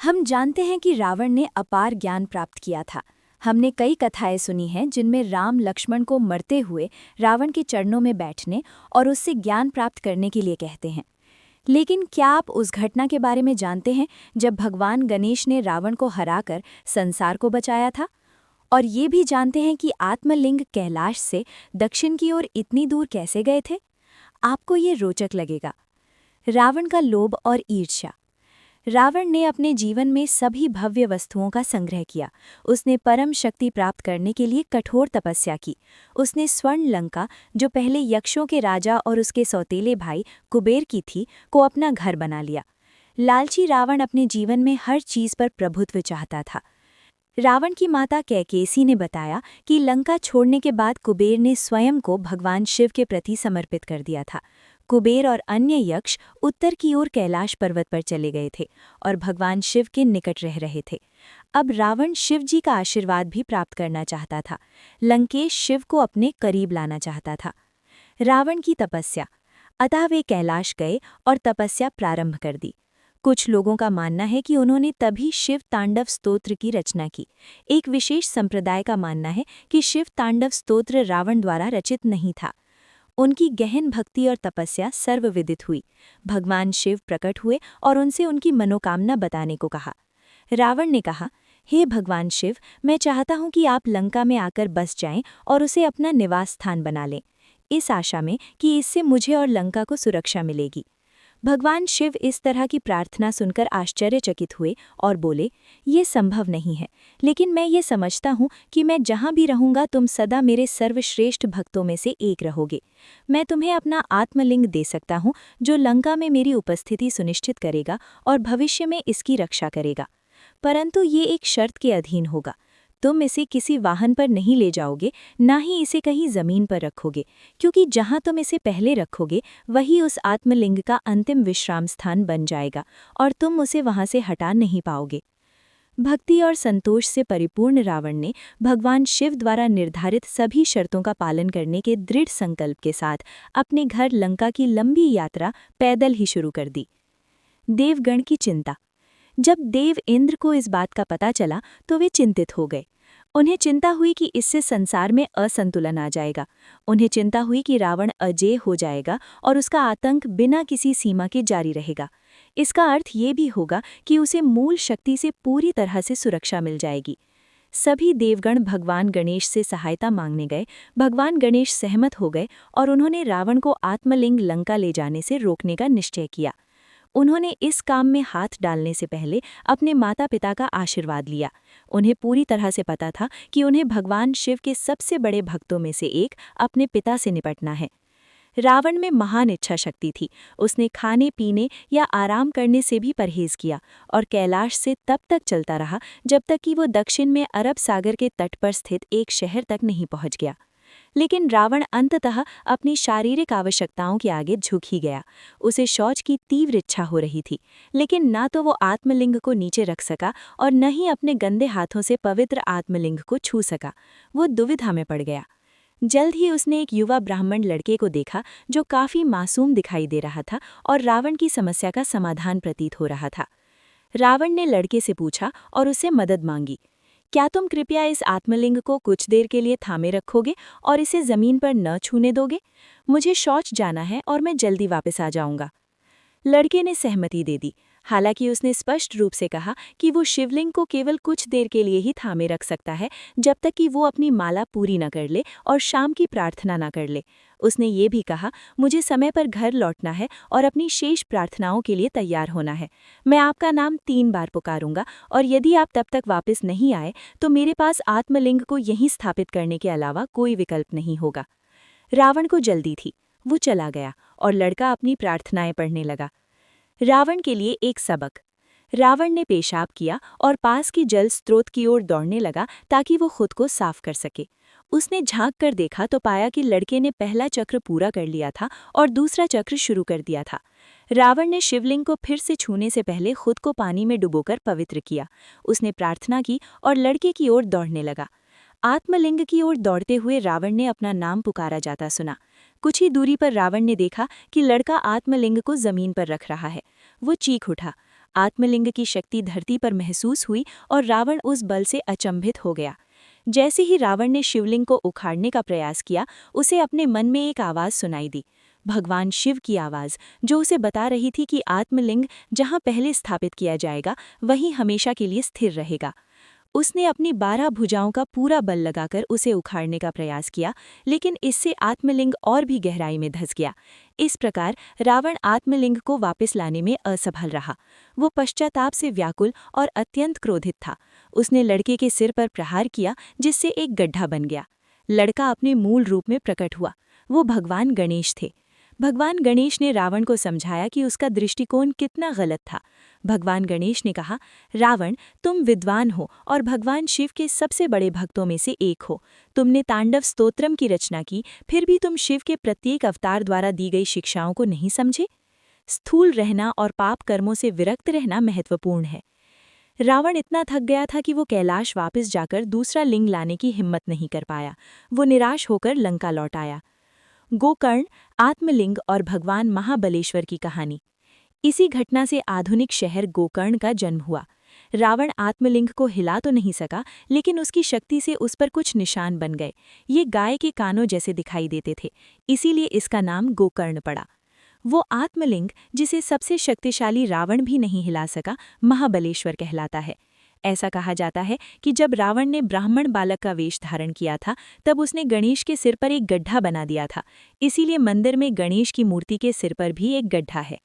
हम जानते हैं कि रावण ने अपार ज्ञान प्राप्त किया था। हमने कई कथाएं सुनी हैं जिनमें राम लक्ष्मण को मरते हुए रावण के चरणों में बैठने और उससे ज्ञान प्राप्त करने के लिए कहते हैं। लेकिन क्या आप उस घटना के बारे में जानते हैं जब भगवान गणेश ने रावण को हराकर संसार को बचाया था? और ये भी जानते हैं कि आत्मलिंग कैलाश से दक्षिण की ओर इतनी दूर कैसे गए थे? आपको ये रोचक लगेगा। रावण का लोभ और ईर्ष्या। रावण ने अपने जीवन में सभी भव्य वस्तुओं का संग्रह किया। उसने परम शक्ति प्राप्त करने के लिए कठोर तपस्या की। उसने स्वर्ण लंका, जो पहले यक्षों के राजा और उसके सौतेले भाई कुबेर की थी, को अपना घर बना लिया। लालची रावण अपने जीवन में हर चीज पर प्रभुत्व चाहता था। रावण की माता कैकेयी ने बताया कि लंका छोड़ने के बाद कुबेर ने स्वयं को भगवान शिव के प्रति समर्पित कर दिया था। कुबेर और अन्य यक्ष उत्तर की ओर कैलाश पर्वत पर चले गए थे और भगवान शिव के निकट रह रहे थे। अब रावण शिव जी का आशीर्वाद भी प्राप्त करना चाहता था। लंकेश शिव को अपने करीब लाना चाहता था। रावण की तपस्या। अतः वे कैलाश गए और तपस्या प्रारंभ कर दी। कुछ लोगों का मानना है कि उन्होंने तभी शिव तांडव स्तोत्र की रचना की। एक विशेष संप्रदाय का मानना है कि शिव तांडव स्तोत्र रावण द्वारा रचित नहीं था। उनकी गहन भक्ति और तपस्या सर्वविदित हुई। भगवान शिव प्रकट हुए और उनसे उनकी मनोकामना बताने को कहा। रावण ने कहा, हे भगवान शिव, मैं चाहता हूं कि आप लंका में आकर बस जाएं और उसे अपना निवास स्थान बना लें, इस आशा में कि इससे मुझे और लंका को सुरक्षा मिलेगी। भगवान शिव इस तरह की प्रार्थना सुनकर आश्चर्यचकित हुए और बोले, ये संभव नहीं है, लेकिन मैं ये समझता हूँ कि मैं जहाँ भी रहूँगा तुम सदा मेरे सर्वश्रेष्ठ भक्तों में से एक रहोगे। मैं तुम्हें अपना आत्मलिंग दे सकता हूँ जो लंका में मेरी उपस्थिति सुनिश्चित करेगा और भविष्य में इसकी रक्षा करेगा। परंतु ये एक शर्त के अधीन होगा। तुम इसे किसी वाहन पर नहीं ले जाओगे, ना ही इसे कहीं जमीन पर रखोगे, क्योंकि जहां तुम इसे पहले रखोगे वही उस आत्मलिंग का अंतिम विश्राम स्थान बन जाएगा और तुम उसे वहां से हटा नहीं पाओगे। भक्ति और संतोष से परिपूर्ण रावण ने भगवान शिव द्वारा निर्धारित सभी शर्तों का पालन करने के दृढ़ संकल्प के साथ अपने घर लंका की लंबी यात्रा पैदल ही शुरू कर दी। देवगण की चिंता। जब देव इंद्र को इस बात का पता चला तो वे चिंतित हो गए। उन्हें चिंता हुई कि इससे संसार में असंतुलन आ जाएगा। उन्हें चिंता हुई कि रावण अजेय हो जाएगा और उसका आतंक बिना किसी सीमा के जारी रहेगा। इसका अर्थ ये भी होगा कि उसे मूल शक्ति से पूरी तरह से सुरक्षा मिल जाएगी। सभी देवगण भगवान गणेश से सहायता मांगने गए। भगवान गणेश सहमत हो गए और उन्होंने रावण को आत्मलिंग लंका ले जाने से रोकने का निश्चय किया। उन्होंने इस काम में हाथ डालने से पहले अपने माता पिता का आशीर्वाद लिया। उन्हें पूरी तरह से पता था कि उन्हें भगवान शिव के सबसे बड़े भक्तों में से एक अपने पिता से निपटना है। रावण में महान इच्छा शक्ति थी। उसने खाने पीने या आराम करने से भी परहेज किया और कैलाश से तब तक चलता रहा जब तक कि वो दक्षिण में अरब सागर के तट पर स्थित एक शहर तक नहीं पहुंच गया। लेकिन रावण अंततः अपनी शारीरिक आवश्यकताओं के आगे झुक ही गया। उसे शौच की तीव्र इच्छा हो रही थी, लेकिन ना तो वो आत्मलिंग को नीचे रख सका और न ही अपने गंदे हाथों से पवित्र आत्मलिंग को छू सका। वो दुविधा में पड़ गया। जल्द ही उसने एक युवा ब्राह्मण लड़के को देखा जो काफी मासूम दिखाई दे रहा था और रावण की समस्या का समाधान प्रतीत हो रहा था। रावण ने लड़के से पूछा और उससे मदद मांगी, क्या तुम कृपया इस आत्मलिंग को कुछ देर के लिए थामे रखोगे और इसे जमीन पर न छूने दोगे? मुझे शौच जाना है और मैं जल्दी वापस आ जाऊंगा। लड़के ने सहमति दे दी। हालांकि उसने स्पष्ट रूप से कहा कि वो शिवलिंग को केवल कुछ देर के लिए ही थामे रख सकता है, जब तक कि वो अपनी माला पूरी न कर ले और शाम की प्रार्थना न कर ले। उसने ये भी कहा, मुझे समय पर घर लौटना है और अपनी शेष प्रार्थनाओं के लिए तैयार होना है। मैं आपका नाम 3 बार पुकारूंगा और यदि आप तब तक वापस नहीं आए तो मेरे पास आत्मलिंग को यहीं स्थापित करने के अलावा कोई विकल्प नहीं होगा। रावण को जल्दी थी। वो चला गया और लड़का अपनी प्रार्थनाएं पढ़ने लगा। रावण के लिए एक सबक। रावण ने पेशाब किया और पास की जल स्रोत की ओर दौड़ने लगा ताकि वो खुद को साफ कर सके। उसने झांक कर देखा तो पाया कि लड़के ने पहला चक्र पूरा कर लिया था और दूसरा चक्र शुरू कर दिया था। रावण ने शिवलिंग को फिर से छूने से पहले खुद को पानी में डुबोकर पवित्र किया। उसने प्रार्थना की और लड़के की ओर दौड़ने लगा। आत्मलिंग की ओर दौड़ते हुए रावण ने अपना नाम पुकारा जाता सुना। कुछ ही दूरी पर रावण ने देखा कि लड़का आत्मलिंग को जमीन पर रख रहा है। वो चीख उठा, आत्मलिंग की शक्ति धरती पर महसूस हुई और रावण उस बल से अचंभित हो गया। जैसे ही रावण ने शिवलिंग को उखाड़ने का प्रयास किया, उसे अपने मन में एक आवाज़ सुनाई दी। भगवान शिव की आवाज़, जो उसे बता रही थी कि आत्मलिंग जहाँ पहले स्थापित किया जाएगा वहीं हमेशा के लिए स्थिर रहेगा। उसने अपनी 12 भुजाओं का पूरा बल लगाकर उसे उखाड़ने का प्रयास किया, लेकिन इससे आत्मलिंग और भी गहराई में धंस गया। इस प्रकार रावण आत्मलिंग को वापस लाने में असफल रहा। वो पश्चाताप से व्याकुल और अत्यंत क्रोधित था। उसने लड़के के सिर पर प्रहार किया, जिससे एक गड्ढा बन गया। लड़का अपने मूल रूप में प्रकट हुआ। वो भगवान गणेश थे। भगवान गणेश ने रावण को समझाया कि उसका दृष्टिकोण कितना गलत था। भगवान गणेश ने कहा, रावण, तुम विद्वान हो और भगवान शिव के सबसे बड़े भक्तों में से एक हो। तुमने तांडव स्तोत्रम की रचना की, फिर भी तुम शिव के प्रत्येक अवतार द्वारा दी गई शिक्षाओं को नहीं समझे। स्थूल रहना और पाप कर्मों से विरक्त रहना महत्वपूर्ण है। रावण इतना थक गया था कि वो कैलाश वापस जाकर दूसरा लिंग लाने की हिम्मत नहीं कर पाया। वो निराश होकर लंका लौट आया। गोकर्ण, आत्मलिंग और भगवान महाबलेश्वर की कहानी। इसी घटना से आधुनिक शहर गोकर्ण का जन्म हुआ। रावण आत्मलिंग को हिला तो नहीं सका, लेकिन उसकी शक्ति से उस पर कुछ निशान बन गए। ये गाय के कानों जैसे दिखाई देते थे, इसीलिए इसका नाम गोकर्ण पड़ा। वो आत्मलिंग, जिसे सबसे शक्तिशाली रावण भी नहीं हिला सका, महाबलेश्वर कहलाता है। ऐसा कहा जाता है कि जब रावण ने ब्राह्मण बालक का वेश धारण किया था, तब उसने गणेश के सिर पर एक गड्ढा बना दिया था। इसीलिए मंदिर में गणेश की मूर्ति के सिर पर भी एक गड्ढा है।